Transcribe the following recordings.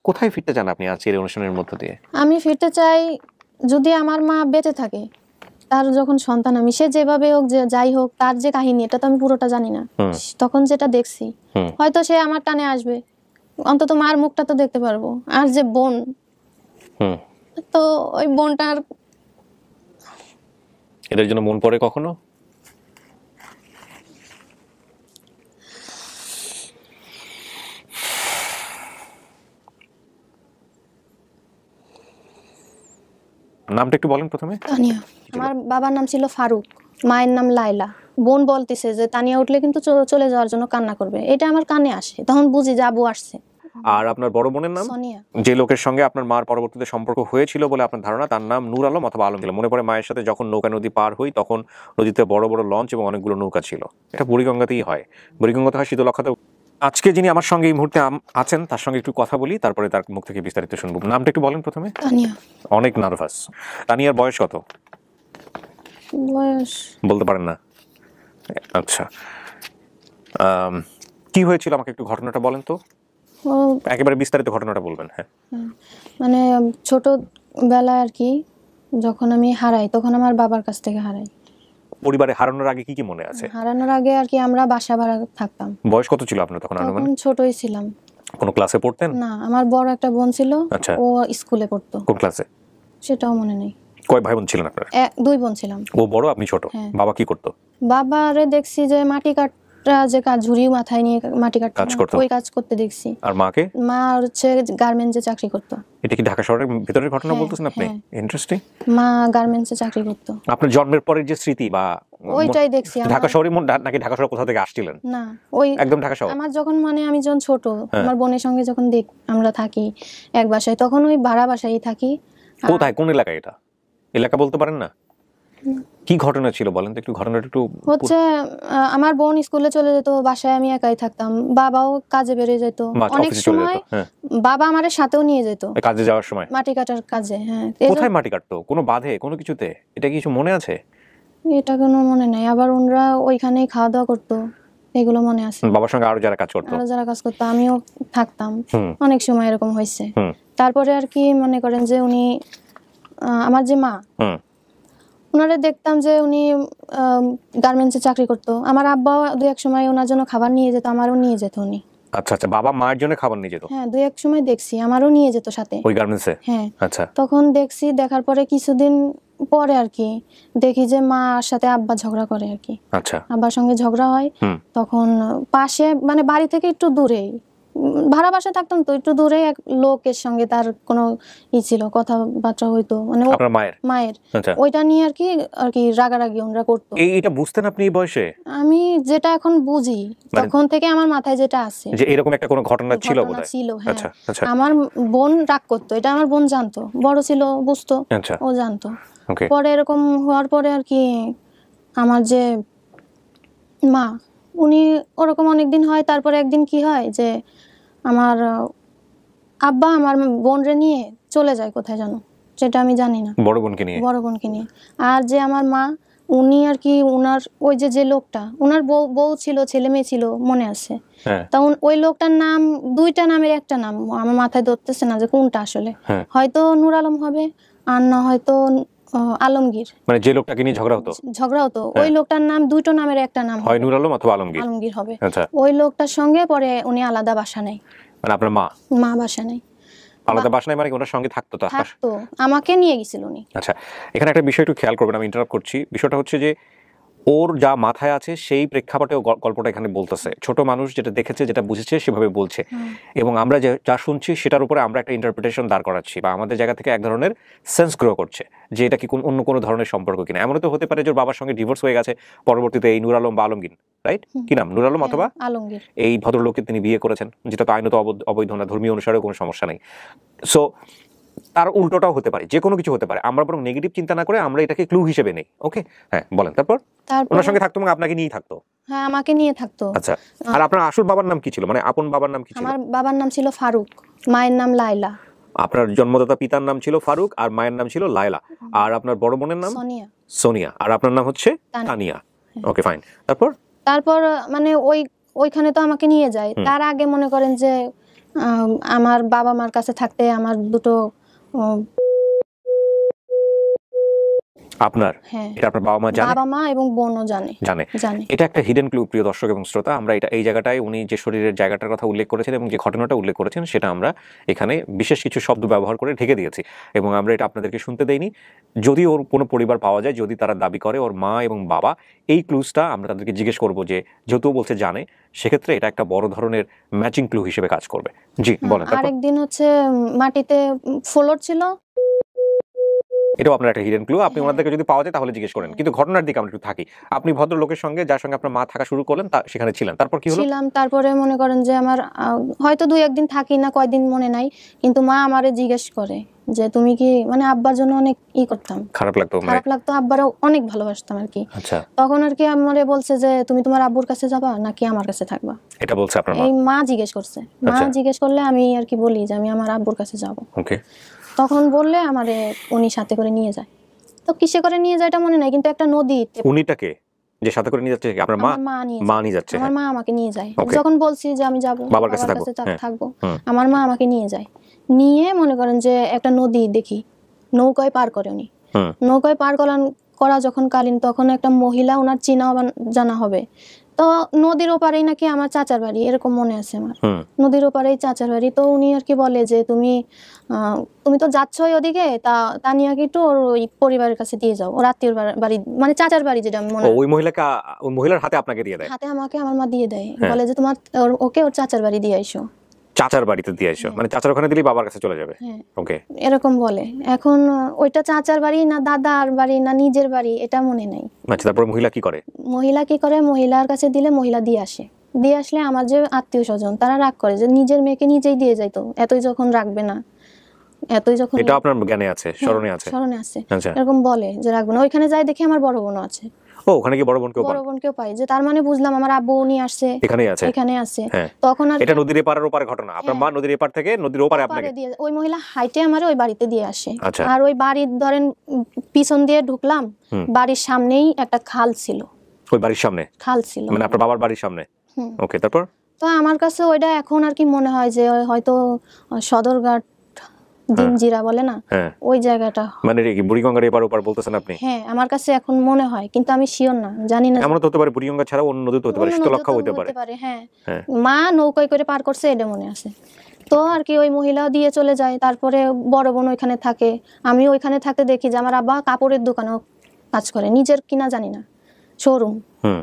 কোথায় ফিরতে চান আপনি আজকের অনুষ্ঠানের মধ্য দিয়ে? আমি ফিরতে চাই যদি আমার মা বেঁচে থাকে, তার যখন সন্তান আমি, সে যেভাবে হোক, যে যাই হোক, তার যে কাহিনী এটা তো আমি পুরোটা জানি না, তখন যেটা দেখছি হয়তো সে আমার টানে আসবে, অন্তত মার মুখটা তো দেখতে পারবো। আর যে বোন, তো ওই বোনটার এদের জন্য মন পড়ে কখনো? নামটা একটু বলেন প্রথমে। তানিয়া। আমার বাবার নাম ছিল ফারুক, মায়ের নাম লাইলা। বোন বলতেছে যে তানিয়া উঠলে কিন্তু চলে যাওয়ার জন্য কান্না করবে, এটা আমার কানে আসে, তখন বুঝি যে আবু আসছে। আর আপনার বড় বোনের নাম? সোনিয়া। যে লোকের সঙ্গে আপনার মার পরবর্তীতে সম্পর্ক হয়েছিল বলে আপনার ধারণা, তার নাম নূর আলম অথবা আলম ছিল। মনে পড়ে মায়ের সাথে যখন নৌকা নদী পার হই তখন নদীতে বড় বড় লঞ্চ এবং অনেকগুলো নৌকা ছিল। এটা বুড়িগঙ্গাতেই হয়, বুড়িগঙ্গাতে হয়, শীতলক্ষাতে। আজকে যিনি আমার সঙ্গে এই মুহূর্তে আছেন তার সঙ্গে একটু কথা বলি, তারপরে তার মুখ থেকে বিস্তারিত শুনবো। নামটা একটু বলেন প্রথমে। তানিয়া। অনেক নার্ভাস। তানিয়ার বয়স কত? বয়স বলতে পারেন না? আচ্ছা, কি হয়েছিল আমাকে একটু ঘটনাটা বলেন তো, একেবারে বিস্তারিত ঘটনাটা বলবেন। হ্যাঁ, মানে ছোট বেলায় আর কি, যখন আমি হারাই তখন আমার বাবার কাছ থেকে হারাই। পরিবারে হারানোর আগে কি কি মনে আছে? হারানোর আগে আর কি আমরা বাসা ভাড়া থাকতাম। বয়স কত ছিল আপনার তখন? তখন ছোটই ছিলাম। কোন ক্লাসে পড়তেন? না, আমার বড় একটা বোন ছিল। আচ্ছা। ও স্কুলে পড়তো। কোন ক্লাসে? সেটাও মনে নেই। কয় ভাই বোন ছিলেন আপনারা? দুই বোন ছিলাম। ও বড়, আপনি ছোট। বাবা কি করতো? বাবারে দেখছি যে মাটি কাটা, যে কাজ, ঝুড়ি মাথায় নিয়ে মাটি কাটতো, ওই কাজ করতে দেখছি। আর মাকে? মা হচ্ছে গার্মেন্টসে চাকরি করতো। এটা কি ঢাকা শহরের ভিতরের ঘটনা বলতেছেন আপনি? ইন্টারেস্টিং। মা গার্মেন্টসে চাকরি করতো। আপনার জন্মের পরের যে স্মৃতি বা ওইটাই দেখছি। ঢাকা শহরে নাকি ঢাকা শহর কোথা থেকে আসছিলেন? না, ওই একদম ঢাকা শহর। আমার যখন আমি যখন ছোট, আমার বোনের সঙ্গে যখন আমরা থাকি এক বাসায়, তখন ওই ভাড়া বাসায় থাকি। কোথায়, কোন এলাকায়? এটা এলাকা বলতে পারেন না? কি ঘটনা ছিল বলেন তো একটু, ঘটনাটা একটু। হচ্ছে আমার বোন স্কুলে চলে যেত, বাসায় আমি একাই থাকতাম, বাবাও কাজে বেরিয়ে যেত। অনেক সময় বাবা আমাদের সাথেও নিয়ে যেত কাজে যাওয়ার সময়, মাটি কাটার কাজে। হ্যাঁ, কোথায় মাটি কাটতো? কোনো বাঁধে, কোনো কিছুতে? এটা কিছু মনে আছে? এটা কোনো মনে নাই। আবার ওনরা ওইখানেই খাওয়া দাওয়া করতো, এগুলো মনে আছে। বাবার সঙ্গে আরো যারা কাজ করতো? আমিও থাকতাম। অনেক সময় এরকম হয়েছে। তারপরে আর কি মনে করেন যে উনি, আমার যে মা, ওনারে দেখতাম যে উনি গার্মেন্টসে চাকরি করতো। আমার আব্বা দুই এক সময় ওনার জন্য খাবার নিয়ে যেত, আমারও নিয়ে যেত উনি। আচ্ছা আচ্ছা, বাবা মায়ের জন্য খাবার নিয়ে যেত? হ্যাঁ, দুই এক সময় দেখছি, আমারও নিয়ে যেত সাথে ওই গার্মেন্টসে। হ্যাঁ। আচ্ছা, তখন দেখছি, দেখার পরে কিছুদিন পরে আর কি দেখি যে মার সাথে আব্বা ঝগড়া করে আর কি। আচ্ছা, আব্বার সঙ্গে ঝগড়া হয়। তখন পাশে, মানে বাড়ি থেকে একটু দূরেই, ভাড়া বাসায় থাকতাম তো, একটু দূরে এক লোকের সঙ্গে তার কোনো ছিল, কথাবার্তা হইতো, মানে মায়ের ওইটা নিয়ে আর কি রাগারাগি ওনরা করতো। এইটা বুঝতেন আপনি এই বয়সে? আমি যেটা এখন বুঝি, তখন থেকে আমার মাথায় যেটা আছে যে এরকম একটা কোনো ঘটনা ছিল বোধহয়। হ্যাঁ, আমার বোন রাগ করতো, এটা আমার বোন জানতো, বড় ছিল, বুঝতো, ও জানতো। পরে এরকম হওয়ার পরে আর কি আমার যে মা, উনি ওরকম অনেকদিন হয়। তারপরে একদিন কি হয় যে আমার আব্বা আমার বোনরে নিয়ে চলে যায় কোথায় জানো, সেটা আমি জানি না। বড় বোনকে নিয়ে। আর যে আমার মা, উনি আর কি উনার ওই যে লোকটা, উনার বউ ছিল, ছেলে মেয়ে ছিল, মনে আছে। তা ওই লোকটার নাম, দুইটা নামের একটা নাম আমার মাথায় ধরতেছে না যে কোনটা আসলে। হয়তো নূর আলম হবে, আর না হয়তো আলমগীর। মানে যে লোকটাকে নিয়ে ঝগড়া হতো, ওই লোকটার নাম, দুটো নামের একটা নাম, হয় নূর আলম অথবা আলমগীর হবে। ওই লোকটার সঙ্গে পরে উনি আলাদা বাসা নেয়। মানে আপনার মা বাসা নেয়, আলাদা বাসা নেয়, মানে ওনার সঙ্গে থাকতো? আমাকে নিয়ে গেছিল উনি। আচ্ছা, এখানে একটা বিষয় একটু খেয়াল করবেন, আমি ইন্টারাপ্ট করছি। বিষয়টা হচ্ছে যে ওর যা মাথায় আছে সেই প্রেক্ষাপটে গল্পটা এখানে বলতেছে। ছোট মানুষ যেটা দেখেছে, যেটা বুঝেছে, সেভাবে বলছে, এবং আমরা যা শুনছি সেটার উপরে আমরা একটা ইন্টারপ্রিটেশন দাঁড় করাচ্ছি, বা আমাদের জায়গা থেকে এক ধরনের সেন্স গ্রো করছে যে এটা কি অন্য কোনো ধরনের সম্পর্ক কিনা। এমন তো হতে পারে যে ওর বাবার সঙ্গে ডিভোর্স হয়ে গেছে, পরবর্তীতে এই নূর আলম বা আলমগীর, রাইট, কি নাম, নূর আলম অথবা আলমগীর, এই ভদ্রলোককে তিনি বিয়ে করেছেন, যেটা তো আইনত অবৈধ না, ধর্মীয় অনুসারেও কোনো সমস্যা নেই। সো তার উল্টোটাও হতে পারে, যে কোনো কিছু হতে পারে। আমরা বরং নেগেটিভ চিন্তা না করে আমরা এটাকে ক্লু হিসেবে নেই। ওকে, হ্যাঁ বলেন। তারপর ওনার সঙ্গে থাকতো, মানে আপনাকে নিয়েই থাকতো? হ্যাঁ, আমাকে নিয়ে থাকতো। আচ্ছা, আর আপনার আসল বাবার নাম কি ছিল, মানে আপন বাবার নাম কি ছিল? আমার বাবার নাম ছিল ফারুক, মায়ের নাম লাইলা। আপনার জন্মদাতা পিতার নাম ছিল ফারুক আর মায়ের নাম ছিল লাইলা। আর আপনার বড় বোনের নাম সোনিয়া, আর আপনার নাম হচ্ছে তানিয়া। ওকে, ফাইন। তারপর মানে ওইখানে তো আমাকে নিয়ে যায়। তার আগে মনে করেন যে আমার বাবা মার কাছে থাকতে আমার দুটো আপনার এটা আপনার বাবা মা জানে? বাবা মা এবং বোনও জানে। এটা একটা হিডেন ক্লু প্রিয় দর্শক এবং শ্রোতা। আমরা এটা এই জায়গাটায় উনি যে শরীরের জায়গাটার কথা উল্লেখ করেছেন এবং যে ঘটনাটা উল্লেখ করেছেন সেটা আমরা এখানে বিশেষ কিছু শব্দ ব্যবহার করে ঢেকে দিয়েছি এবং আমরা এটা আপনাদেরকে শুনতে দেইনি। যদি ওর কোনো পরিবার পাওয়া যায়, যদি তারা দাবি করে ওর মা এবং বাবা, এই ক্লুজটা আমরা তাদেরকে জিজ্ঞেস করব যে যেহেতু বলছে জানে, সেক্ষেত্রে এটা একটা বড় ধরনের ম্যাচিং ক্লু হিসেবে কাজ করবে। জি বলেন। আরেকদিন হচ্ছে মাটিতে ফ্লোর ছিল, এটাও আপনার একটা হিডেন ক্লু। আপনি ওনাদেরকে যদি পাওয়া যায় তাহলে জিজ্ঞেস করেন। কিন্তু ঘটনার দিকে আমরা একটু থাকি। আপনি ভদ্রলোকের সঙ্গে, যার সঙ্গে আপনার মা থাকা শুরু করলেন, সেখানে ছিলেন, তারপর কি হলো? ছিলাম, তারপরে মনে করেন যে আমার হয়তো 2-1 দিন থাকি না, কয়দিন মনে নাই, কিন্তু মা আমারে জিজ্ঞেস করে যে তুমি কি, মানে আব্বার জন্য অনেক করতাম, খারাপ লাগতো, আব্বারও অনেক ভালোবাসতাম আর কি। আচ্ছা, তখন আর কি আমারে বলছে যে তুমি তোমার আব্বুর কাছে যাবা নাকি আমার কাছে থাকবা, এটা বলছে আপনার মা? এই মা জিজ্ঞেস করছে। মা জিজ্ঞেস করলে আমি আর কি বলি যে আমি আমার আব্বুর কাছে যাব। ওকে। তখন বললে আমারে উনি সাথে করে নিয়ে যায়। তো কিসে করে নিয়ে যায় এটা মনে নাই, কিন্তু একটা নদীতে। উনিটাকে যে সাথে করে নিয়ে যাচ্ছে আপনার মা? মা নিয়ে যাচ্ছে। আমার মা আমাকে নিয়ে যায়। যখন বলছি যে আমি যাব, বাবার কাছে থাকবো, আমার মা আমাকে নিয়ে যায়। নিয়ে মনে করেন যে একটা নদী দেখি, নৌকায় পার করে উনি। নৌকায় পার করা যখন কালীন, তখন একটা মহিলা, ওনার চিনা জানা হবে। তো নদীর ওপারেই নাকি আমার চাচার বাড়ি, এরকম মনে আছে আমার। নদীর ওপারেই চাচার বাড়ি। তো উনি আর কি বলে যে তুমি তো যাচ্ছই ওদিকে, তা তানিয়াকে একটু ওর ওই পরিবারের কাছে দিয়ে যাও, ওর আত্মীয়র বাড়ি, মানে চাচার বাড়ি, যেটা মনে হয়। ওই মহিলার হাতে আপনাকে দিয়ে দেয়? হাতে আমাকে আমার মা দিয়ে দেয়, বলে যে তোমার ওকে ওর চাচার বাড়ি দিয়ে আইসো। চাচার বাড়িতে দিয়ে আইসো মানে চাচার ওখানে দিলেই বাবার কাছে চলে যাবে? ওকে, এরকম বলে। এখন ওইটা চাচার বাড়ি না দাদার বাড়ি না নিজের বাড়ি এটা মনে নাই। আচ্ছা, তারপর মহিলা কি করে? মহিলার কাছে দিলে মহিলা দিয়ে আসলে আমার যে আত্মীয় স্বজন তারা রাগ করে যে নিজের মেয়েকে নিজেই দিয়ে যাইতো, এতই যখন রাখবে না, এটা আপনার জ্ঞানে আছে, স্মরণে আছে? আচ্ছা, এরকম বলে যে রাখবে না। ওইখানে যাই দেখি আমার বড় বোনও আছে। ওখানে কি বড় বোনকেও পাই, যে তার মানে বুঝলাম আমার আব্বু উনি আসছে, এখানে আছে। তখন আর এটা নদীর এপারের ওপারে ঘটনা, আপনার মা নদীর এপার থেকে নদীর ওপারে আপনাকে ওই মহিলা হাইটে আমারে ওই বাড়িতে দিয়ে আসে। আর ওই বাড়ির ধরেন পিছন দিয়ে ঢুকলাম, বাড়ির সামনেই একটা খাল ছিল। ওই বাড়ির সামনে খাল ছিল, মানে আপনার বাবার বাড়ির সামনে? ওকে, তারপর? তো আমার কাছে ওইটা এখন আর কি মনে হয় যে হয়তো সদরঘাট, দিনজিরা বলে না, ওই জায়গাটা, মানে কি বুড়িগঙ্গার এপার ওপার বলতেছেন আপনি? হ্যাঁ, আমার কাছে এখন মনে হয়, কিন্তু আমি শিওর না, জানি না। এমন তো হতে পারে বুড়িগঙ্গা ছাড়া অন্য নদী হতে পারে, শীতলক্ষা হতে পারে। হ্যাঁ, মা নৌকায় করে পার করছে এটা মনে আছে। তো আর কি ওই মহিলা দিয়ে চলে যায়। তারপরে বড় বোন ওইখানে থাকে, আমি ওইখানে থাকতে দেখি যে আমার আব্বা কাপড়ের দোকানেও কাজ করে, নিজের কিনা জানি না, শোরুম,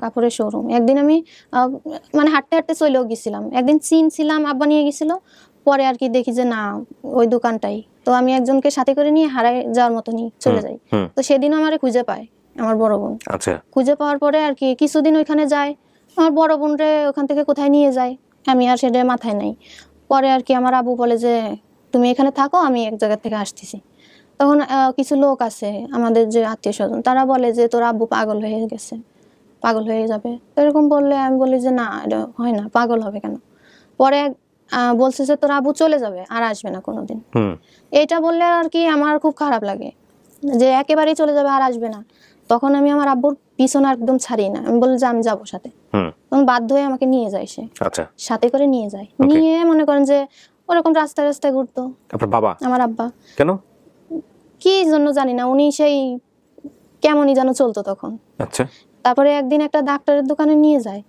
কাপড়ের শোরুম। একদিন আমি মানে হাঁটতে হাঁটতে চলেও গেছিলাম, একদিন চিনছিলাম, আব্বা নিয়ে গেছিল। পরে আর কি দেখি যে না, ওই দোকানটাই। তো আমি একজনকে সাথে করে নিয়ে হারায় যাওয়ার মতনই চলে যাই। তো সেদিন আমারে খুঁজে পায় আমার বড় বোন। আচ্ছা, খুঁজে পাওয়ার পরে আর কি কিছুদিন ওইখানে যায়, আমার বড় বোন রে ওখান থেকে কোথায় নিয়ে যায় আমি আর সেটা মাথায় নাই। পরে আর কি আমার আব্বু বলে যে তুমি এখানে থাকো, আমি এক জায়গা থেকে আসতেছি। তখন কিছু লোক আছে আমাদের যে আত্মীয় স্বজন, তারা বলে যে তোর আব্বু পাগল হয়ে গেছে, পাগল হয়ে যাবে। এরকম বললে আমি বলি যে না, এটা হয় না, পাগল হবে কেন। পরে বলছে যে তোর আব্বু চলে যাবে, আর আসবে না কোনোদিন। এটা বললে আর কি আমার খুব খারাপ লাগে যে একেবারেই চলে যাবে, আর আসবে না। তখন আমি আমার আব্বুর পিছনে একদম ছাড়ি না, আমি বলি যে আমি যাবো সাথে। তখন বাধ্য হয়ে আমাকে নিয়ে যায় সে, সাথে করে নিয়ে যায়। নিয়ে মনে করেন যে ওরকম রাস্তায় রাস্তায় ঘুরতো। আমার আব্বা কেন কি জন্য জানি না, উনি সেই কেমনই যেন চলতো তখন। আচ্ছা, তারপরে একদিন একটা ডাক্তারের দোকানে নিয়ে যায়,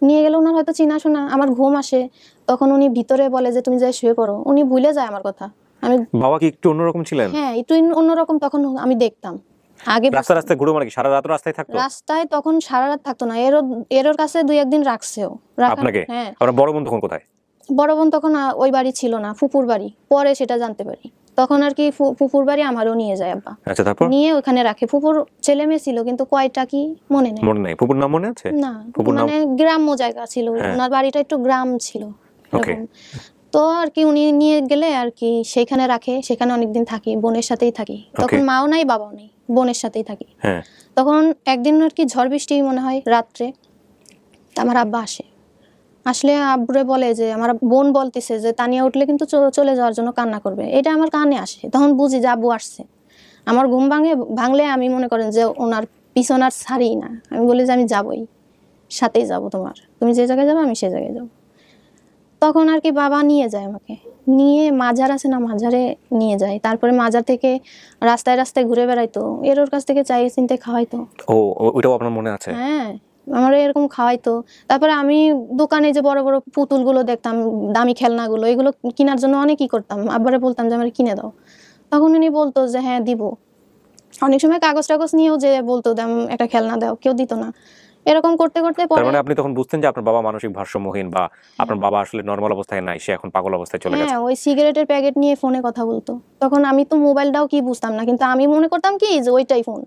নিয়ে গেলে ওনার হয়তো চিনা শোনা। আমার ঘুম আসে, তখন উনি ভিতরে বলে যে তুমি যাই শুয়ে পড়ো। উনি ভুলে যায় আমার কথা। আমি বাবা কি একটু অন্যরকম ছিলেন? হ্যাঁ, একটু অন্যরকম। তখন আমি দেখতাম আগে রাস্তায় রাস্তায় ঘুরে, মানে কি সারা রাত রাস্তায় থাকতো? রাস্তায় তখন সারা রাত থাকতো না, এর কাছে 2-1 দিন রাখছেও আপনাকে। হ্যাঁ, আর বড় বোন তখন কোথায়? বড় বোন তখন ওই বাড়ি ছিল না, ফুপুর বাড়ি। পরে সেটা জানতে পারি। তখন আর কি ফুপুর বাড়ি আমারও নিয়ে যায় আব্বা। আচ্ছা, তারপর নিয়ে ওখানে রাখে। ফুপুর ছেলে মেয়ে ছিল, কিন্তু কয়টা কি মনে নেই। মনে নাই? ফুপুর নাম মনে আছে? না, মানে গ্রাম্য জায়গা ছিল, ওনার বাড়িটা একটু গ্রাম ছিল। তো আর কি উনি নিয়ে গেলে আর কি সেখানে রাখে, সেখানে অনেকদিন থাকি, বোনের সাথেই থাকি। তখন মাও নাই বাবাও নেই, বোনের সাথেই থাকি। তখন একদিন আর কি ঝড় বৃষ্টি মনে হয় রাত্রে, আমার আব্বা আসলে আব্বুরে বলে যে আমার বোন বলতেছে যে তানিয়া উঠলে কিন্তু চলে যাওয়ার জন্য কান্না করবে। এটা আমার কানে আসে, তখন বুঝি যে আব্বু আসছে। আমার ঘুম ভাঙলে আমি মনে করেন যে ওনার পিছন আর ছাড়ি না, আমি বলি যে আমি যাবই, সাথেই যাব, তুমি যে জায়গায় যাবো আমি সে জায়গায় যাবো। তখন আর কি বাবা নিয়ে যায় আমাকে, নিয়ে মাজার আছে না, মাজারে নিয়ে যায়। তারপরে মাজার থেকে রাস্তায় রাস্তায় ঘুরে বেড়াইতো, এর ওর কাছ থেকে চাইয়ে চিনতে খাওয়াইতো। ও, ওইটাও আপনার মনে আছে? হ্যাঁ, আমার এরকম খাওয়াইতো। তারপরে আমি দোকানে যে বড় বড় পুতুলগুলো দেখতাম, দামি খেলনাগুলো, এগুলো কেনার জন্য অনেক কি করতাম, আব্বারে বলতাম যে আমার কিনে দাও। তখন উনি বলতো যে হ্যাঁ দিব। অনেক সময় কাগজ টাগজ নিয়েও যে বলতো দাম একটা খেলনা দাও, কেউ দিত না। এরকম করতে করতে তার মানে আপনি তখন বুঝতেন যে আপনার বাবা মানসিক ভারসাম্যহীন, বা আপনার বাবা আসলে নরমাল অবস্থায় নাই, সে এখন পাগল অবস্থায় চলে গেছে। হ্যাঁ, ওই সিগারেটের প্যাকেট নিয়ে ফোনে কথা বলতো। তখন আমি তো মোবাইলটাও কি বুঝতাম না, কিন্তু আমি মনে করতাম কি যে ওইটাই ফোন।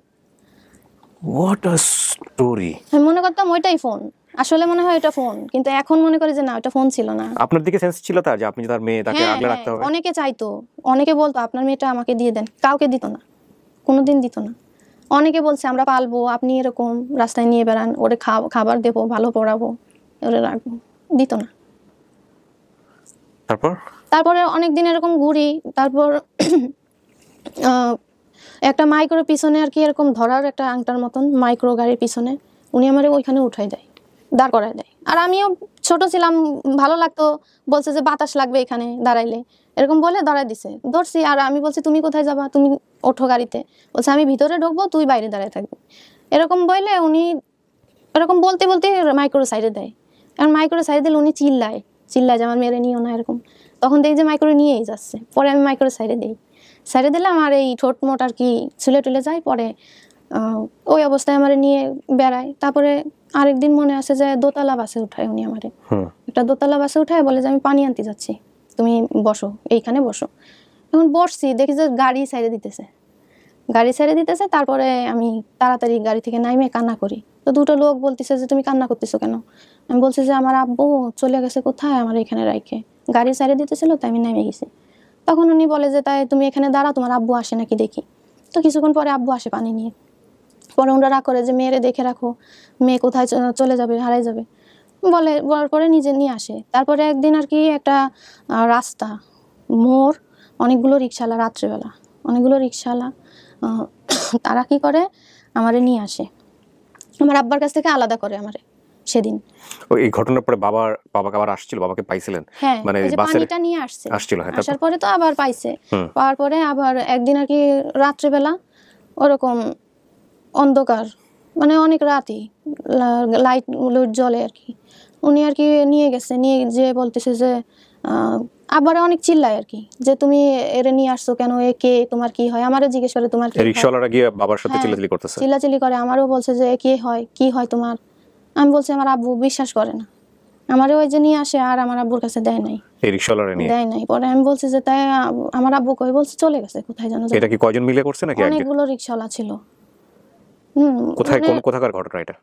What a story! আমি মনে করতাম ওইটাই ফোন, আসলে মনে হয় এটা ফোন, কিন্তু এখন মনে করি যে না, ওটা ফোন ছিল না। আপনার দিকে সেন্স ছিল তার যে আপনি তার মেয়ে, তাকে আগলে রাখতে হবে? অনেকে চাইতো, অনেকে বলতো আপনার মেয়েটা আমাকে দিয়ে দেন, কাউকে দিত না, কোনোদিন দিত না। অনেকে বলছে আমরা পালবো, আপনি এরকম রাস্তায় নিয়ে বেড়ান, ওরে খাবার দেবো, ভালো পড়াবো, ওরে রাখবো, দিত না। তারপরে অনেকদিন এরকম ঘুরি। তারপর একটা মাইক্রোর পিছনে আর কি এরকম ধরার একটা আংটার মতন মাইক্রো গাড়ির পিছনে উনি আমার ওইখানে উঠাই দেয়, দাঁড় করায় দেয়। আর আমিও ছোট ছিলাম, ভালো লাগতো, বলছে যে বাতাস লাগবে এখানে দাঁড়াইলে, এরকম বলে দাঁড়ায় দিছে। ধরছি, আর আমি বলছি তুমি কোথায় যাবা, তুমি ওঠো গাড়িতে। বলছে আমি ভিতরে ঢুকবো, তুই বাইরে দাঁড়ায় থাকবি। এরকম বললে উনি এরকম বলতে বলতে মাইক্রো সাইডে দেয়। কারণ মাইক্রো সাইডে দিলে উনি চিল্লায় যে আমার মেরে নিও না এরকম। তখন দেখি যে মাইক্রো নিয়েই যাচ্ছে, পরে আমি মাইক্রো সাইডে দিই। সাইডে দিলে আমার এই ঠোঁট মোট আর কি ছুলে টুলে যায়। পরে ওই অবস্থায় আমার নিয়ে বেড়ায়। তারপরে আরেকদিন মনে আছে যে দোতলা বাসে উঠায় উনি আমারে, একটা দোতলা বাসে উঠায় বলে যে আমি পানি আনতে যাচ্ছি, তুমি বসো, এইখানে বসো। এখন বসছি, দেখি যে গাড়ি সাইডে দিতেছে। তারপরে আমি তাড়াতাড়ি গাড়ি থেকে নাইমে কান্না করি। তো দুটো লোক বলতেছে যে তুমি কান্না করতেছো কেন? আমি বলছি যে আমার আব্বু চলে গেছে কোথায়, আমার এখানে রাইখে, গাড়ি সাইডে দিতেছিল, তাই আমি নেমে গেছি। তখন উনি বলে যে তাই তুমি এখানে দাঁড়াও, তোমার আব্বু আসে নাকি দেখি। তো কিছুক্ষণ পরে আব্বু আসে পানি নিয়ে। পরে ওনারা রাগ করে যে মেয়েরে দেখে রাখো, মেয়ে কোথায় চলে যাবে, হারাই যাবে, বলার পরে নিজে নিয়ে আসে। তারপরে একদিন আর কি একটা রাস্তা মোড়, অনেকগুলো রিক্সাওয়ালা, রাত্রেবেলা অনেকগুলো রিক্সাওয়ালা, তারা কি করে আমারে নিয়ে আসে, আমার আব্বার কাছ থেকে আলাদা করে আমারে সেদিন। এই ঘটনার পরে বাবাকে আবার আসছিল, বাবাকে পাইছিলেন? হ্যাঁ, মানে পানিটা নিয়ে আসছিল। হ্যাঁ, আসার পরে তো আবার পাইছে। পাওয়ার পরে আবার একদিন আর কি রাত্রেবেলা ওরকম অন্ধকার, মানে অনেক রাতই, লাইট জ্বলে আর কি, উনি আর কি নিয়ে গেছে। নিয়ে যে বলতেছে যে আবার অনেক চিল্লায় আর কি, যে তুমি এরে নিয়ে আসছো কেন, এ কে, তোমার কি হয়, আমারও জিজ্ঞেস করে তোমার কি হয়। রিকশাওয়ালারা গিয়ে বাবার সাথে চিল্লাচিল্লি করতেছে, চিল্লাচিল্লি করে, আমারও বলছে যে কে হয়, কি হয় তোমার। আমি বলছি আমার আব্বু বিশ্বাস করে না, আমারও ওই যে নিয়ে আসে আর আমার আব্বুর কাছে দেয় নাই, এই রিকশাওয়ালারা নিয়ে দেয় নাই। পরে আমি বলছি যে তাই আমার আব্বু কই, বলছে চলে গেছে কোথায় জানো। এটা কি কয়জন মিলে করছে নাকি অনেকগুলো রিকশাওয়ালা ছিল। কোথায়, কোথাকার ঘটনা এটা?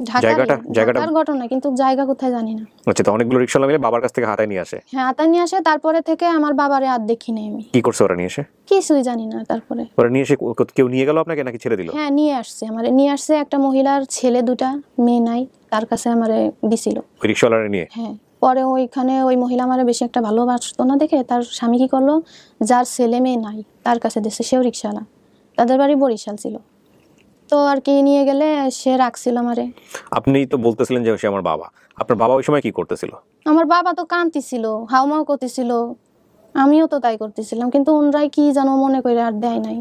ঢাকার ঘটনা, কিন্তু জায়গা কোথায় জানি না। আচ্ছা, তো অনেকগুলো রিকশাওয়ালা মিলে বাবার কাছ থেকে হাতায় নিয়ে আসে? হ্যাঁ, হাতায় নিয়ে আসে। তারপরে থেকে আমার বাবারে আর দেখি নাই আমি। কি করছে ওরা নিয়ে এসে? কিছুই জানি না। তারপরে ওরা নিয়ে এসে কেউ নিয়ে গেল আপনাকে নাকি ছেড়ে দিল? হ্যাঁ, নিয়ে আসছে আমারে, নিয়ে আসছে একটা মহিলার ছেলে দুটা, মেয়ে নাই, তার কাছে আমারে দিছিল ওই রিকশাওয়ালারা নিয়ে। হ্যাঁ, পরে ওইখানে ওই মহিলা আমারে বেশি একটা ভালোবাসতো না দেখে তার স্বামী কি করলো, যার ছেলে মেয়ে নাই তার কাছে দিচ্ছে, সেও রিকশাওয়ালা, তাদের বাড়ি বরিশাল ছিল। তো আর কি নিয়ে গেলে সে রাখছিল আমারে। আপনি তো বলতেছিলেন যে সে আমার বাবা, আপনার বাবা ওই সময় কি করতেছিল? আমার বাবা তো কাঁদতেছিল, হাউমাউ করতেছিল, আমিও তো তাই করতেছিলাম, কিন্তু ওনরাই কি জানো মনে করে আর দেয় নাই,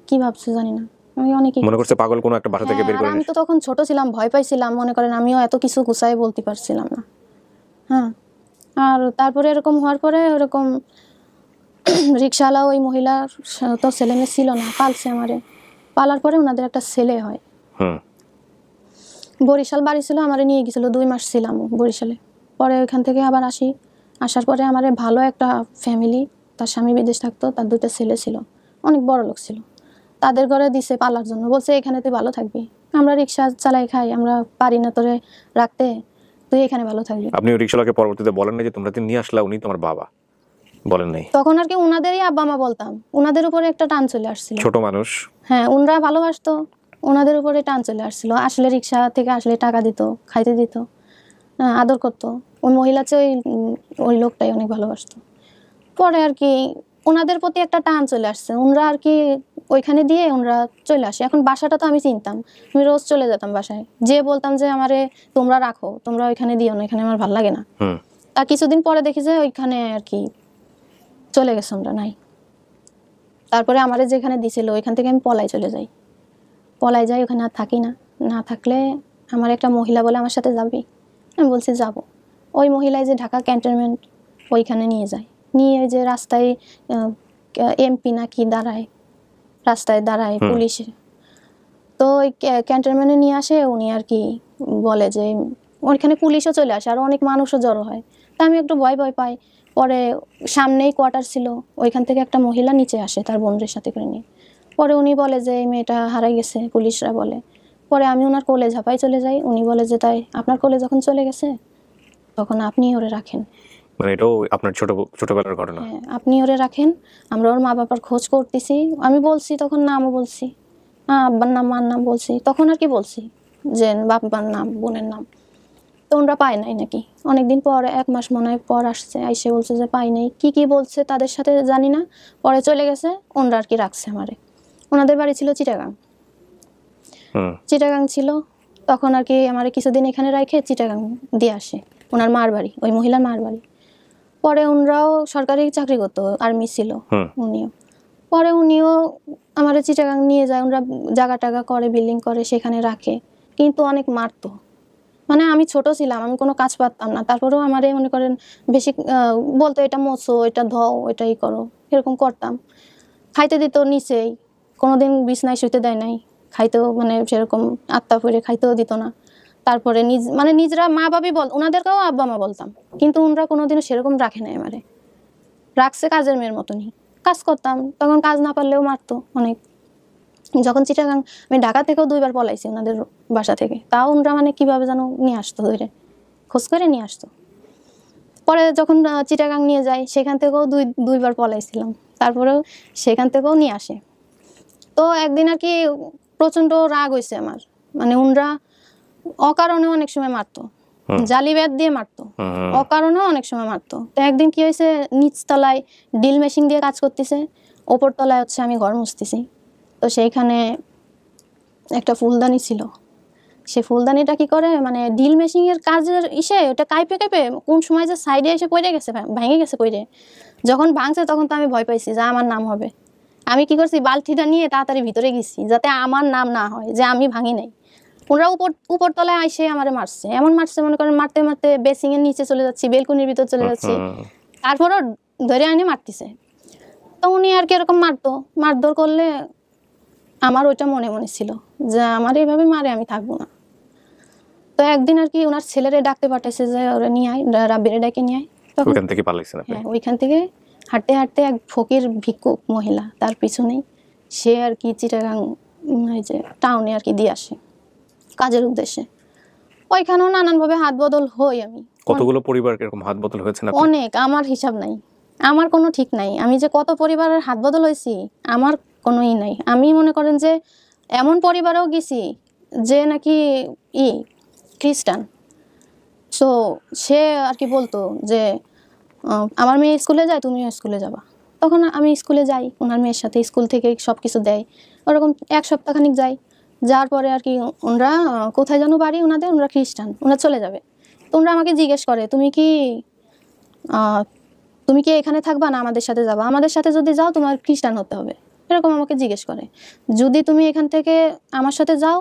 কি ভাবছে জানি না। আমি অনেকে মনে করছে পাগল কোনো একটা বাসা থেকে বের করে। আমি তো তখন ছোট ছিলাম, ভয় পাইছিলাম, মনে করেন আমিও এত কিছু গুছাই বলতে পারছিলাম না। হ্যাঁ, আর তারপরে এরকম হওয়ার পরে ওরকম রিক্সাওয়ালা ওই মহিলার তো ছেলে মেয়ে ছিল না, পালছে আমারে। পালার পরে ওনাদের একটা ছেলে হয়। বরিশাল বাড়ি ছিল, আমারে নিয়ে গেছিল, 2 মাস ছিলাম বরিশালে। পরে ওইখান থেকে আবার আসার পরে আমারে ভালো একটা ফ্যামিলি, তার স্বামী বিদেশ থাকতো, তার 2টা ছেলে ছিল, অনেক বড় লোক ছিল, তাদের ঘরে দিছে পালার জন্য। বলছে এখানে তুই ভালো থাকবি, আমরা রিক্সা চালাই খাই, আমরা পারি না তোরে রাখতে, তুই এখানে ভালো থাকবি। আপনি ওই রিকশাওয়ালাকে পরবর্তীতে বলেন না যে তোমরা নিয়ে আসলা, উনি তোমার বাবা? বলেন নাই? তখন আর কি উনাদেরই আব্বা মা বলতাম, উনাদের উপরে একটা টান চলে আসছিল, ছোট মানুষ। হ্যাঁ, উনরা ভালোবাসতো, ওনাদের উপরে টান চলে আসছিল। আসলে রিক্সা থেকে আসলে টাকা দিত, খাইতে দিত, আদর করতো। ওই মহিলা চেয়ে ওই লোকটাই অনেক ভালোবাসতো। পরে আর কি ওনাদের প্রতি একটা টান চলে আসছে, ওনরা আর কি ওইখানে দিয়ে ওনরা চলে আসে। এখন বাসাটা তো আমি চিনতাম, আমি রোজ চলে যেতাম বাসায়, যে বলতাম যে আমারে তোমরা রাখো, তোমরা ওইখানে দিও না, এখানে আমার ভালো লাগে না। তা কিছুদিন পরে দেখি যে ওইখানে আর কি চলে গেছে, আমরা নাই। তারপরে আমারে যেখানে দিছিল ওইখান থেকে আমি পলাই চলে যাই, পলাই যাই, ওখানে আর থাকি না। না থাকলে আমার একটা মহিলা বলে আমার সাথে যাবি, আমি বলছি যাব। ওই মহিলায় যে ঢাকা ক্যান্টনমেন্ট ওইখানে নিয়ে যায়, নিয়ে যে রাস্তায় এমপি না কি দাঁড়ায়, রাস্তায় দাঁড়ায় পুলিশে, তো ওই ক্যান্টনমেন্টে নিয়ে আসে উনি আর কি বলে যে ওইখানে পুলিশও চলে আসে আর অনেক মানুষও জড়ো হয়। তা আমি একটু ভয় ভয় পাই। পরে সামনেই কোয়ার্টার ছিল, ওইখান থেকে একটা মহিলা নিচে আসে তার বোনদের সাথে করে নিয়ে। পরে উনি বলে যে এই মেয়েটা হারাই গেছে, পুলিশরা বলে। পরে আমি ওনার কোলে ঝাঁপাই চলে যাই। উনি বলে যে তাই আপনার কোলে যখন চলে গেছে তখন আপনি ওরে রাখেন, মানে এটাও আপনার ছোটবেলার ঘটনা? হ্যাঁ, আপনি ওরে রাখেন, আমরা ওর মা বাবার খোঁজ করতেছি। আমি বলছি তখন নামও বলছি, আব্বার নাম মার নাম বলছি, তখন আর কি বলছি যে বাবার নাম বোনের নাম। তো ওনরা পায় নাই নাকি, অনেকদিন পর 1 মাস মনে হয় পর আসছে, আইসে বলছে যে পাই নাই, কি বলছে তাদের সাথে জানি না। পরে চলে গেছে, ওনরা আর কি রাখছে আমারে। ওনাদের বাড়ি ছিল চিটাগাং, চিটাগাং ছিল। তখন আর কি আমারে কিছুদিন এখানে রাখে চিটাগাং দিয়ে আসে, ওনার মার বাড়ি, ওই মহিলার মার বাড়ি। পরে ওনরাও সরকারি চাকরি করতো, আর্মি ছিল উনিও। পরে উনিও আমারে চিটাগাং নিয়ে যায়, ওনরা জায়গা টাগা করে, বিল্ডিং করে, সেখানে রাখে। কিন্তু অনেক মারতো, মানে আমি ছোট ছিলাম, আমি কোনো কাজ পারতাম না, তারপরেও আমারে মনে করেন বেশি বলতো এটা মোছো, এটা ধও, এটাই করো, এরকম করতাম। খাইতে দিত নিচেই, কোনোদিন বিছনায় শুইতে দেয় নাই, খাইতেও মানে সেরকম আত্মা ফিরে খাইতেও দিত না। তারপরে মানে নিজেরা মা বাবি ওনাদেরকেও আব্বা মা বলতাম, কিন্তু ওনারা কোনোদিনও সেরকম রাখে নাই আমারে, রাখছে কাজের মেয়ের মতনই। কাজ করতাম, তখন কাজ না পারলেও মারতো অনেক। যখন চিটাগাং, আমি ঢাকা থেকেও 2 বার পলাইছি ওনাদের বাসা থেকে, তাও ওনরা মানে কিভাবে যেন নিয়ে আসতো, ধরে খোঁজ করে নিয়ে আসতো। পরে যখন চিটাগাং নিয়ে যায়, সেখান থেকেও 2 বার পলাইছিলাম, তারপরেও সেখান থেকেও নিয়ে আসে। তো একদিন আর কি প্রচন্ড রাগ হয়েছে আমার, মানে ওনরা অকারণে অনেক সময় মারতো, জালি ব্যাট দিয়ে মারতো, অকারণেও অনেক সময় মারতো। তো একদিন কি হয়েছে, নিচতলায় ড্রিল মেশিন দিয়ে কাজ করতেছে, ওপর তলায় হচ্ছে আমি ঘর মুছতেছি। তো সেইখানে একটা ফুলদানি ছিল, সে ফুলদানিটা কি করে, মানে ড্রিল মেশিনের কাজের ওটা কাইপে কাইপে কোন সময় যে সাইডে এসে পড়ে গেছে, ভেঙে গেছে পড়ে। যখন ভাঙছে তখন তো আমি ভয় পাইছি যে আমার নাম হবে। আমি কি করছি, বালতিটা নিয়ে তাড়াতাড়ি ভিতরে গেছি যাতে আমার নাম না হয় যে আমি ভাঙি নাই। ওনারা উপর তলায় এসে আমারে মারছে, এমন মারছে মনে করেন মারতে মারতে বেসিং এর নিচে চলে যাচ্ছি, বেলকুনির ভিতর চলে যাচ্ছি, তারপরও ধরে আনে মারতেছে। তো উনি আর কি এরকম মারধর করলে আমার ওইটা মনে মনে ছিল যে আমার এইভাবে মারে আমি থাকবো না। তো একদিন আর কি ওনার ছেলেরে ডাকতে পাঠাইছে যে ওরা নিয়ে আয়, রাব্বিরে ডাকে নিয়ে আয়। ওইখান থেকে পালাইছেন আপনি? হ্যাঁ, ওইখান থেকে হাঁটতে হাঁটতে এক ফকির ভিক্ষুক মহিলা, তার পিছনেই সে আর কি চিটাগাং এই যে টাউনে আর কি দিয়ে আসে কাজের উদ্দেশ্যে। ওইখানেও নানানভাবে হাত বদল হই আমি। কতগুলো পরিবার এরকম হাত বদল হয়েছে না? অনেক, আমার হিসাব নাই, আমার কোনো ঠিক নাই। আমি যে কত পরিবারের হাত বদল হয়েছি আমার কোনোই নাই। আমি মনে করেন যে এমন পরিবারেও গেছি যে নাকি খ্রিস্টান, সো সে আর কি বলতো যে আমার মেয়ে স্কুলে যায়, তুমিও স্কুলে যাবা। তখন আমি স্কুলে যাই ওনার মেয়ের সাথে, স্কুল থেকে সব কিছু দেয়। ওরকম 1 সপ্তাহখানিক যাই, যাওয়ার পরে আর কি ওনারা কোথায় যেন বাড়ি ওনাদের, ওনারা খ্রিস্টান, ওনারা চলে যাবে। তো ওনারা আমাকে জিজ্ঞেস করে তুমি কি এখানে থাকবা না আমাদের সাথে যাবা, আমাদের সাথে যদি যাও তোমার খ্রিস্টান হতে হবে, এরকম আমাকে জিজ্ঞেস করে। যদি তুমি এখান থেকে আমার সাথে যাও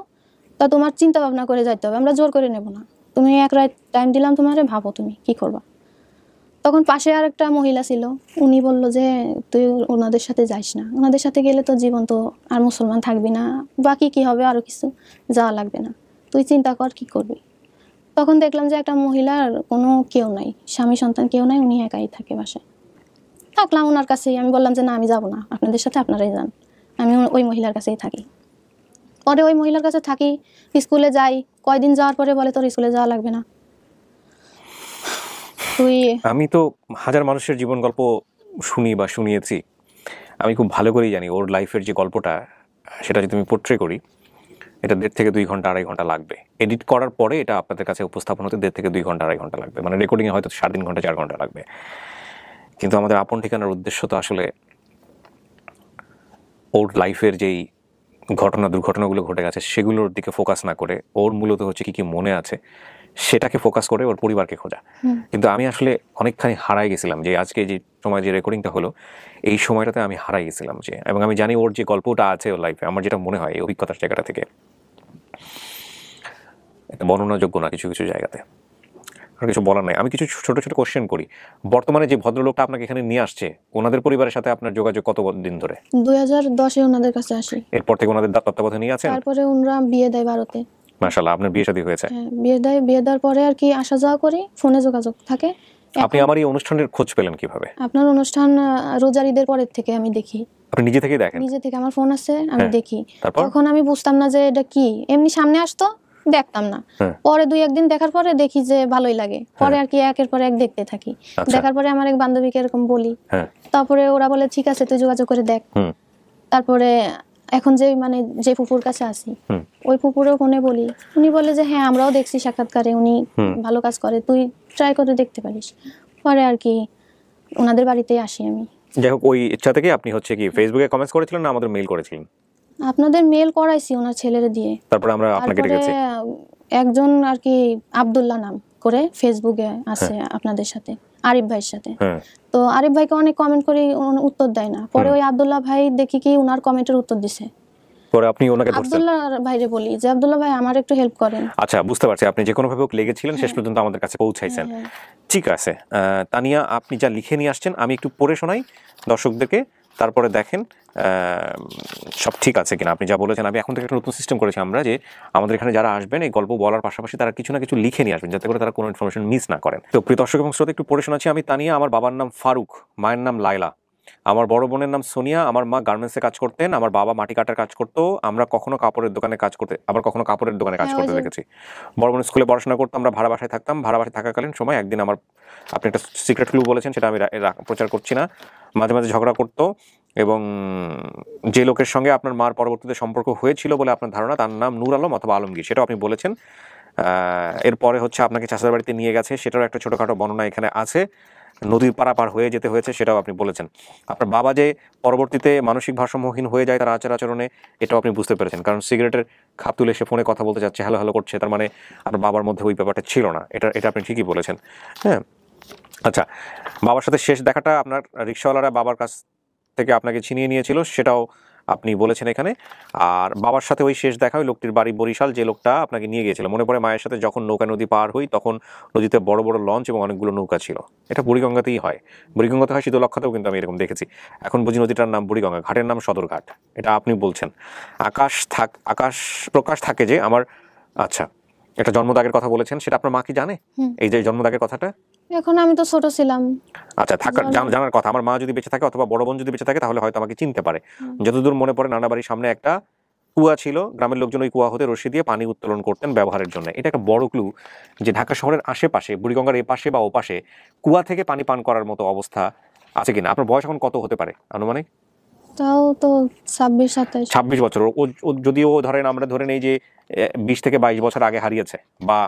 তা তোমার চিন্তা ভাবনা করে যাইতে হবে, আমরা জোর করে নেব না। তুমি 1 রাত টাইম দিলাম তোমারে, ভাবো তুমি কি করবা। তখন পাশে আর একটা মহিলা ছিল, উনি বলল যে তুই ওনাদের সাথে যাইস না, ওনাদের সাথে গেলে তো জীবন তো আর মুসলমান থাকবি না, বাকি কি হবে আরো কিছু, যাওয়া লাগবে না, তুই চিন্তা কর কি করবি। তখন দেখলাম যে একটা মহিলার কোনো কেউ নাই, স্বামী সন্তান কেউ নাই, উনি একাই থাকে বাসায়। থাকলাম ওনার কাছেই, আমি বললাম যে না আমি যাবো না, আপনাদের সাথে আপনারাই যান, আমি ওই মহিলার কাছেই থাকি। পরে ওই মহিলার কাছে থাকি, স্কুলে যাই, কয়দিন যাওয়ার পরে বলে তোর স্কুলে যাওয়া লাগবে না। আমি তো হাজার মানুষের জীবন গল্প শুনি বা শুনিয়েছি, আমি খুব ভালো করেই জানি ওর লাইফের যে গল্পটা সেটা যদি আমি পোট্রে করি, এটা 1.5 থেকে 2 ঘন্টা 2.5 ঘন্টা লাগবে। এডিট করার পরে এটা আপনাদের কাছে উপস্থাপন হতে 1.5 থেকে 2 ঘন্টা 2.5 ঘন্টা লাগবে, মানে রেকর্ডিংয়ে হয়তো 3.5 ঘন্টা 4 ঘন্টা লাগবে। কিন্তু আমাদের আপন ঠিকানার উদ্দেশ্য তো আসলে ওর লাইফের যেই দুর্ঘটনাগুলো ঘটে গেছে সেগুলোর দিকে ফোকাস না করে ওর মূলত হচ্ছে কি মনে আছে সেটাকে ফোকাস করে ওর পরিবারকে খোঁজা। কিন্তু আমি আসলে অনেকখানি হারাই গেছিলাম, যে আজকে যে সময় যে রেকর্ডিংটা হলো এই সময়টাতে আমি হারাই গেছিলাম, যে এবং আমি জানি ওর যে গল্পটা আছে ওর লাইফে, আমার যেটা মনে হয় এই অভিজ্ঞতার জায়গাটা থেকে এটা বর্ণনাযোগ্য না কিছু কিছু জায়গাতে। আর কিছু বলার নাই। আমি কিছু ছোট ছোট কোশ্চেন করি। বর্তমানে যে ভদ্রলোকটা আপনাকে এখানে নিয়ে আসছে, ওনাদের পরিবারের সাথে আপনার যোগাযোগ কত দিন ধরে? 2010-এ ওনাদের কাছে আসি। এরপর থেকে ওনাদের তত্ত্বাবধানে নিয়ে আছেন? তারপরে ওনারা বিয়ে দেয় 12-তে। মাশাআল্লাহ, আপনার বিয়ে শাদী হয়েছে? হ্যাঁ, বিয়ে দেওয়ার পরে আর কি আসা যাওয়া করি, ফোনে যোগাযোগ থাকে। আপনি আমার এই অনুষ্ঠানের খোঁজ পেলেন কিভাবে? আপনার অনুষ্ঠান রোজার ঈদের পরের থেকে আমি দেখি। আপনি নিজে থেকেই দেখেন? নিজে থেকে, আমার ফোন আছে, আমি দেখি। তারপর? তখন আমি বুঝতাম না যে এটা কি, এমনি সামনে আসতো দেখতাম না। পরে 2-1 দিন দেখার পরে দেখি যে ভালোই লাগে, পরে আর কি একের পর এক দেখতে থাকি। দেখার পরে আমার এক বান্ধবীকে এরকম বলি, তারপরে ওরা বলে ঠিক আছে তুই যোগাযোগ করে দেখ। তারপরে এখন যে মানে যে ফুপুর কাছে আসি, ওই ফুপুরও ফোনে বলি, উনি বলে যে হ্যাঁ আমরাও দেখছি সাক্ষাৎকারে, উনি ভালো কাজ করে, তুই ট্রাই করে দেখতে পারিস। পরে আর কি ওনাদের বাড়িতেই আসি আমি। যাই হোক, ওই ইচ্ছা থেকে আপনি হচ্ছে কি ফেসবুকে কমেন্টস করেছিলেন না আমাদের মেইল করেছিলেন? আপনাদের মেল করাইছি ওনার ছেলেরে দিয়ে। তারপর আমরা আপনাকে ডেকেছি। একজন আর কি আব্দুল্লাহ নাম করে ফেসবুকে আছে আপনাদের সাথে, আরিফ ভাইয়ের সাথে। তো আরিফ ভাইকে অনেক কমেন্ট করি, উত্তর দেয় না। পরে ওই আব্দুল্লাহ ভাই দেখি কি ওনার কমেন্টের উত্তর দিছে। পরে আপনি ওনাকে ধরছেন? আব্দুল্লাহ ভাইরে বলি যে আব্দুল্লাহ ভাই আমার একটু হেল্প করেন। আচ্ছা, বুঝতে পারছি, আপনি যে কোনো ভাবে লেগেছিলেন, শেষ পর্যন্ত আমাদের কাছে পৌঁছাইছেন। ঠিক আছে তানিয়া, আপনি যা লিখে নিয়ে আসছেন আমি একটু পড়ে শোনাই দর্শকদেরকে, তারপরে দেখেন সব ঠিক আছে কিনা। আপনি যা বলেছেন, আমি এখন থেকে একটা নতুন সিস্টেম করেছি আমরা, যে আমাদের এখানে যারা আসবেন এই গল্প বলার পাশাপাশি তারা কিছু না কিছু লিখে নিয়ে আসবেন, যাতে করে তারা কোনো ইনফরমেশন মিস না করেন। তো প্রিয় দর্শক এবং শ্রোতা, একটু পড়ে শোনাচ্ছি। আমি তানিয়া, আমার বাবার নাম ফারুক, মায়ের নাম লায়লা, আমার বড় বোনের নাম সোনিয়া, আমার মা গার্মেন্টসে কাজ করতেন, আমার বাবা মাটি কাটার কাজ করতো, আমরা কখনো কাপড়ের দোকানে কাজ করতে কাজ করতে দেখেছি। বড় বোন স্কুলে পড়াশোনা করতো, আমরা ভাড়া বাসায় থাকতাম। ভাড়া বাসায় থাকাকালীন সময় একদিন আমার, আপনি একটা সিক্রেট ক্লু বলেছেন, সেটা আমি প্রচার করছি না, মাঝে মাঝে ঝগড়া করতো, এবং যে লোকের সঙ্গে আপনার মার পরবর্তীতে সম্পর্ক হয়েছিল বলে আপনার ধারণা তার নাম নূর আলম অথবা আলমগীর, সেটাও আপনি বলেছেন। এরপরে হচ্ছে আপনাকে চাচার বাড়িতে নিয়ে গেছে, সেটারও একটা ছোটোখাটো বর্ণনা এখানে আছে। নদীর পারাপার হয়ে যেতে হয়েছে, সেটাও আপনি বলেছেন। আপনার বাবা যে পরবর্তীতে মানসিক ভারসাম্যহীন হয়ে যায় তার আচার আচরণে, এটাও আপনি বুঝতে পেরেছেন, কারণ সিগারেটের খাপ তুলে সে ফোনে কথা বলতে যাচ্ছে, হ্যালো হ্যালো করছে, তার মানে আপনার বাবার মধ্যে ওই ব্যাপারটা ছিল না। এটা আপনি ঠিকই বলেছেন। হ্যাঁ, আচ্ছা, বাবার সাথে শেষ দেখাটা আপনার রিক্সাওয়ালারা বাবার কাছ থেকে আপনাকে ছিনিয়ে নিয়েছিল, সেটাও আপনি বলেছেন এখানে। আর বাবার সাথে ওই শেষ দেখা ওই লোকটির বাড়ি বরিশাল, যে লোকটা আপনাকে নিয়ে গিয়েছিল। মনে পড়ে মায়ের সাথে যখন নৌকা নদী পার হই, তখন নদীতে বড় বড় লঞ্চ এবং অনেকগুলো নৌকা ছিল। এটা বুড়িগঙ্গাতেই হয়, বুড়িগঙ্গাতে হয়, শীতলক্ষাতেও কিন্তু আমি এরকম দেখেছি। এখন বুঝি নদীটার নাম বুড়িগঙ্গা, ঘাটের নাম সদরঘাট, এটা আপনি বলছেন। আকাশ প্রকাশ থাকে যে আমার, আচ্ছা, একটা জন্মদাগের কথা বলেছেন, সেটা আপনার মা কি জানে? এই যে জন্মদাগের কথাটা, এখন আমি তো ছোট ছিলাম। আচ্ছা, জানার কথা। আমার মা যদি বেঁচে থাকে অথবা বড় বোন যদি বেঁচে থাকে তাহলে হয়তো আমাকে চিনতে পারে। যতদূর মনে পড়ে, নানা বাড়ির সামনে একটা কুয়া ছিল, গ্রামের লোকজন ওই কুয়া হতে রশি দিয়ে পানি উত্তোলন করতেন ব্যবহারের জন্য। এটা একটা বড় ক্লু যে ঢাকা শহরের আশেপাশে, বুড়িগঙ্গার এপাশে বা ওপাশে কুয়া থেকে পানি পান করার মতো অবস্থা আছে কিনা। আপনার বয়স এখন কত হতে পারে আনুমানিক? তাও তো 26 বছর। ও যদিও ধরেন, আমরা ধরে নেই যে 20 থেকে 22 বছর আগে হারিয়েছে, বা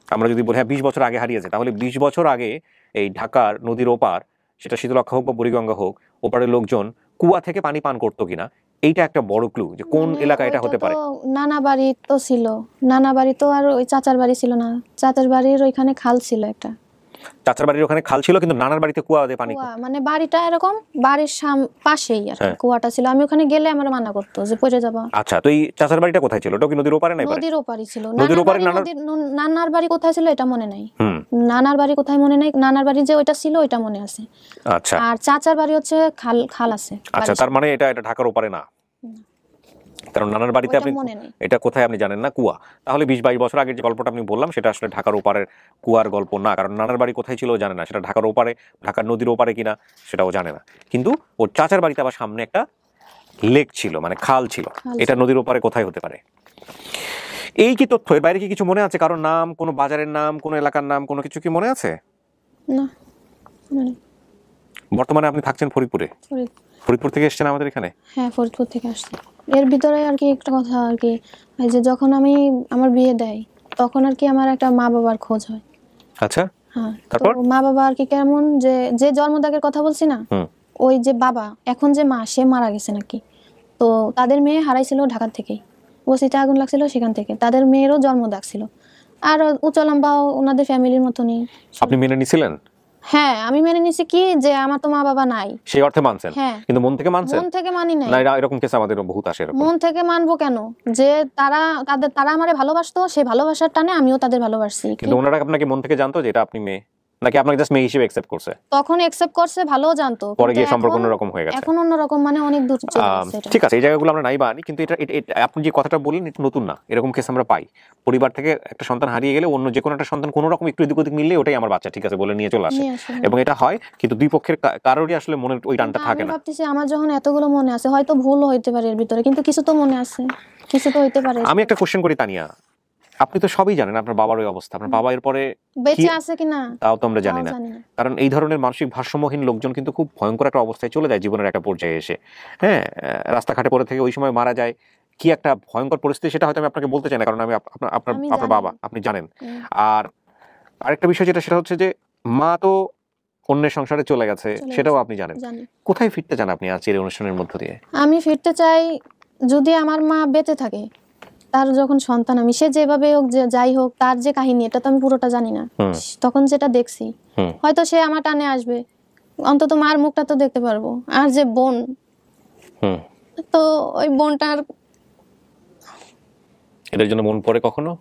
আমরা যদি বলি হ্যাঁ 20 বছর আগে হারিয়েছে, তাহলে 20 বছর আগে এই ঢাকার নদীর ওপার, সেটা শীতলক্ষা হোক বা বুড়িগঙ্গা হোক, ওপারের লোকজন কুয়া থেকে পানি পান করতো কিনা, এইটা একটা বড় ক্লু যে কোন এলাকা এটা হতে পারে। নানা বাড়ি তো ছিল, নানা বাড়ি তো আর ওই চাচার বাড়ি ছিল না, চাচার বাড়ির ওইখানে খাল ছিল একটা। চাচার বাড়ির ওখানে খাল ছিল, কিন্তু নানার বাড়িতে কুয়া দিয়ে পানি, মানে বাড়িটা এরকম বাড়ির পাশেই আর কুয়াটা ছিল। আমি ওখানে গেলে আমার মানা করতো যে পড়ে যাবা। আচ্ছা, তো এই চাচার বাড়িটা কোথায় ছিল? ওটা কি নদীর ওপারে? নাই, নদীর ওপারই ছিল। নদীর ওপারে নানার বাড়ি কোথায় ছিল এটা মনে নাই। নানার বাড়ি কোথায় মনে নাই, নানার বাড়ি যে ওইটা ছিল ওইটা মনে আছে। আচ্ছা, আর চাচার বাড়ি হচ্ছে খাল আছে। আচ্ছা, তার মানে এটা ঢাকার ওপারে না, কারণ নানার বাড়িতে আপনি, এটা কোথায় আপনি জানেন না, কুয়া। তাহলে 20-22 বছর আগের যে গল্পটা আপনি বললাম, সেটা আসলে ঢাকার ওপারের কুয়ার গল্প না, কারণ নানার বাড়ি কোথায় ছিল জানে না, সেটা ঢাকার ওপারে, ঢাকার নদীর ওপারে কিনা সেটাও জানে না। কিন্তু ওর চাচার বাড়িতে আবার সামনে একটা লেক ছিল, মানে খাল ছিল, এটা নদীর ওপারে কোথায় হতে পারে? এই কি তথ্য, এর বাইরে কি কিছু মনে আছে? কারণ নাম, কোনো বাজারের নাম, কোনো এলাকার নাম, কোনো কিছু কি মনে আছে? না। বর্তমানে আপনি থাকছেন ফরিদপুরে? ফরিদপুর থেকে এসেছেন আমাদের এখানে? হ্যাঁ, ফরিদপুর থেকে আসছি। এর ভিতরে আর কি একটা কথা আর কি, এই যে যখন আমার বিয়ে দেয় তখন আর কি আমার একটা মা বাবার খোঁজ হয়। আচ্ছা, হ্যাঁ, তারপর মা বাবা আর কি কেমন, যে জন্মদাগের কথা বলছি না, ওই যে বাবা, এখন যে মা, সে মারা গেছে নাকি। তো তাদের মেয়ে হারাইছিল ঢাকা থেকেই, বসিতে আগুন লাগছিল সেখান থেকে, তাদের মেয়েরও জন্মদাগ ছিল। আর উঁচু লম্বাও ওনাদের ফ্যামিলির মতনই। আপনি মেনে নিছিলেন? হ্যাঁ, আমি মেনে নিছি কি যে আমার তো মা বাবা নাই, সেই অর্থে মানছেন, হ্যাঁ কিন্তু মন থেকে মানছেন মন থেকে মানি নাই। না? এরকম কেস আমাদের বহুত আসে এরকম। মন থেকে মানবো কেন, যে তারা আমারে ভালোবাসতো, সেই ভালোবাসার টানে আমিও তাদের ভালোবাসছি। কিন্তু ওনারা আপনাকে মন থেকে জানতো যে এটা আপনি মেয়ে, নাকি আপনাকে জাস্ট মেয়ে হিসেবে অ্যাকসেপ্ট করছে? তখন অ্যাকসেপ্ট করছে, ভালোও জানতো, পরে গিয়ে সম্পর্ক অন্যরকম হয়ে গেছে। এখন অন্যরকম, মানে অনেক দূর চলে গেছে এটা। ঠিক আছে, এই জায়গাগুলো আমরা নাই বা আনি, কিন্তু এটা আপনি যে কথাটা বললেন এটা নতুন না, এরকম কেস আমরা পাই। পরিবার থেকে একটা সন্তান হারিয়ে গেলে অন্য যে কোনো একটা সন্তান কোনো রকম একটু এদিক ওদিক মিললে ওটাই আমার বাচ্চা, ঠিক আছে বলে নিয়ে চলে আসে, এবং এটা হয়, কিন্তু দুই পক্ষের কারোরই আসলে মনের ওই টানটা থাকে না। আমি ভাবতেছি আমার যখন এতগুলো মনে আছে, হয়তো ভুল হইতে পারে এর ভিতরে, কিন্তু কিছু তো মনে আছে, কিছু তো হইতে পারে। আমি একটা কোশ্চেন করি তানিয়া, আপনি তো সবই জানেন, আপনার বাবার ওই অবস্থা, আপনার বাবা এরপরে বেঁচে আছে কিনা তাও তো আমরা জানি না, কারণ এই ধরনের মানসিক ভারসাম্যহীন লোকজন কিন্তু খুব ভয়ঙ্কর একটা অবস্থায় চলে যায় জীবনের একটা পর্যায়ে এসে। হ্যাঁ, রাস্তাঘাটে পড়ে থেকে ওই সময় মারা যায়, কি একটা ভয়ঙ্কর পরিস্থিতি, সেটা হয়তো আমি আপনাকে বলতে চাই না, কারণ আমি আপনার বাবা, আপনি জানেন। আর আরেকটা বিষয় যেটা, সেটা হচ্ছে যে মা তো অন্যের সংসারে চলে গেছে, সেটাও আপনি জানেন। কোথায় ফিরতে চান আপনি আজকের এই অনুষ্ঠানের মধ্য দিয়ে? আমি ফিরতে চাই, যদি আমার মা বেঁচে থাকে, তার যখন সন্তান আমি, সে যেভাবে হোক, যাই হোক, তার যে কাহিনী, এটা তো আমি পুরোটা জানি না, তখন যেটা দেখছি, হয়তো সে আমার টানে আসবে, অন্তত মার মুখটা তো দেখতে পারবো। আর যে বোন, তো ওই বোনটার, এটার জন্য মন পড়ে কখনো?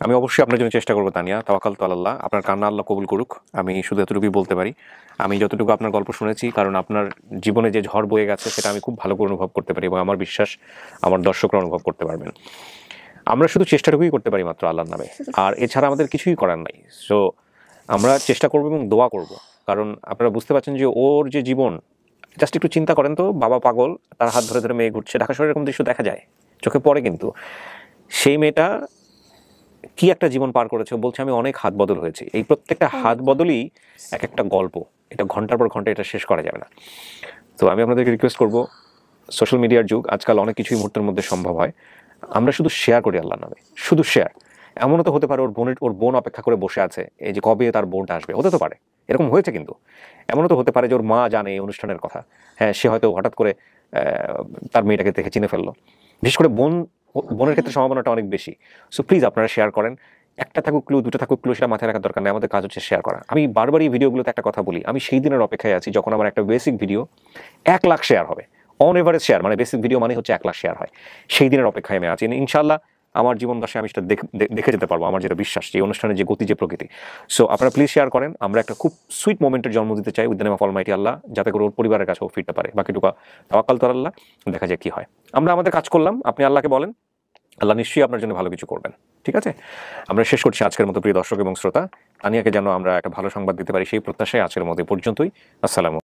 আমি অবশ্যই আপনার জন্য চেষ্টা করবো তানিয়া, তাওয়াক্কালতু আলাল্লাহ, আপনার কান্না আল্লাহ কবুল করুক। আমি শুধু এতটুকুই বলতে পারি, আমি যতটুকু আপনার গল্প শুনেছি, কারণ আপনার জীবনে যে ঝড় বয়ে গেছে সেটা আমি খুব ভালো করে অনুভব করতে পারি, এবং আমার বিশ্বাস আমার দর্শকরা অনুভব করতে পারবেন। আমরা শুধু চেষ্টাটুকুই করতে পারি মাত্র আল্লাহর নামে, আর এছাড়া আমাদের কিছুই করার নাই। সো আমরা চেষ্টা করবো এবং দোয়া করব, কারণ আপনারা বুঝতে পারছেন যে ওর যে জীবন, জাস্ট একটু চিন্তা করেন তো, বাবা পাগল, তার হাত ধরে ধরে মেয়ে ঘুরছে, ঢাকা শহরে এরকম দৃশ্য দেখা যায়, চোখে পড়ে, কিন্তু সেই মেয়েটা কি একটা জীবন পার করেছে। বলছে আমি অনেক হাত বদল হয়েছে, এই প্রত্যেকটা হাত বদলই এক একটা গল্প, এটা ঘন্টার পর ঘন্টা এটা শেষ করা যাবে না। তো আমি আপনাদেরকে রিকোয়েস্ট করব, সোশ্যাল মিডিয়ার যুগ, আজকাল অনেক কিছুই মুহূর্তের মধ্যে সম্ভব হয়, আমরা শুধু শেয়ার করি আল্লাহর নামে, শুধু শেয়ার। এমনও তো হতে পারে ওর বোন অপেক্ষা করে বসে আছে, এই যে কবে তার বোনটা আসবে, হতে তো পারে, এরকম হয়েছে। কিন্তু এমনও তো হতে পারে যে ওর মা জানে এই অনুষ্ঠানের কথা, হ্যাঁ, সে হয়তো হঠাৎ করে তার মেয়েটাকে দেখে চিনে ফেললো। বিশেষ করে বোনের ক্ষেত্রে সম্ভাবনাটা অনেক বেশি। সো প্লিজ আপনারা শেয়ার করেন, একটা থাকুক ক্লু, দুটো থাকুক ক্লু, সেটা মাথায় রাখার দরকার নেই, আমাদের কাজ হচ্ছে শেয়ার করা। আমি বারবার এই ভিডিওগুলোতে একটা কথা বলি, আমি সেই দিনের অপেক্ষায় আছি যখন আমার একটা বেসিক ভিডিও 1 লাখ শেয়ার হবে, অন এভারেজ শেয়ার, মানে বেসিক ভিডিও মানে হচ্ছে 1 লাখ শেয়ার হয়, সেই দিনের অপেক্ষায় আমি আছি। ইনশাআল্লাহ আমার জীবন দশায় আমি সেটা দেখে যেতে পারবো, আমার যেটা বিশ্বাস, যে অনুষ্ঠানের যে গতি, যে প্রকৃতি। সো আপনারা প্লিজ শেয়ার করেন, আমরা একটা খুব সুইট মোমেন্টের জন্ম দিতে চাই with the name of almighty Allah, যাতে করে ওর পরিবারের কাছেও ফিরতে পারে। বাকিটুকু তাওয়াক্কালতু আলাল্লাহ, দেখা যায় কি হয়। আমরা আমাদের কাজ করলাম, আপনি আল্লাহকে বলেন, আল্লাহ নিশ্চয়ই আপনার জন্য ভালো কিছু করবেন। ঠিক আছে, আমরা শেষ করছি আজকের মতো। প্রিয় দর্শক এবং শ্রোতা, তানিয়াকে যেন আমরা একটা ভালো সংবাদ দিতে পারি সেই প্রত্যাশায় আজকের মতো পর্যন্তই। আসসালামু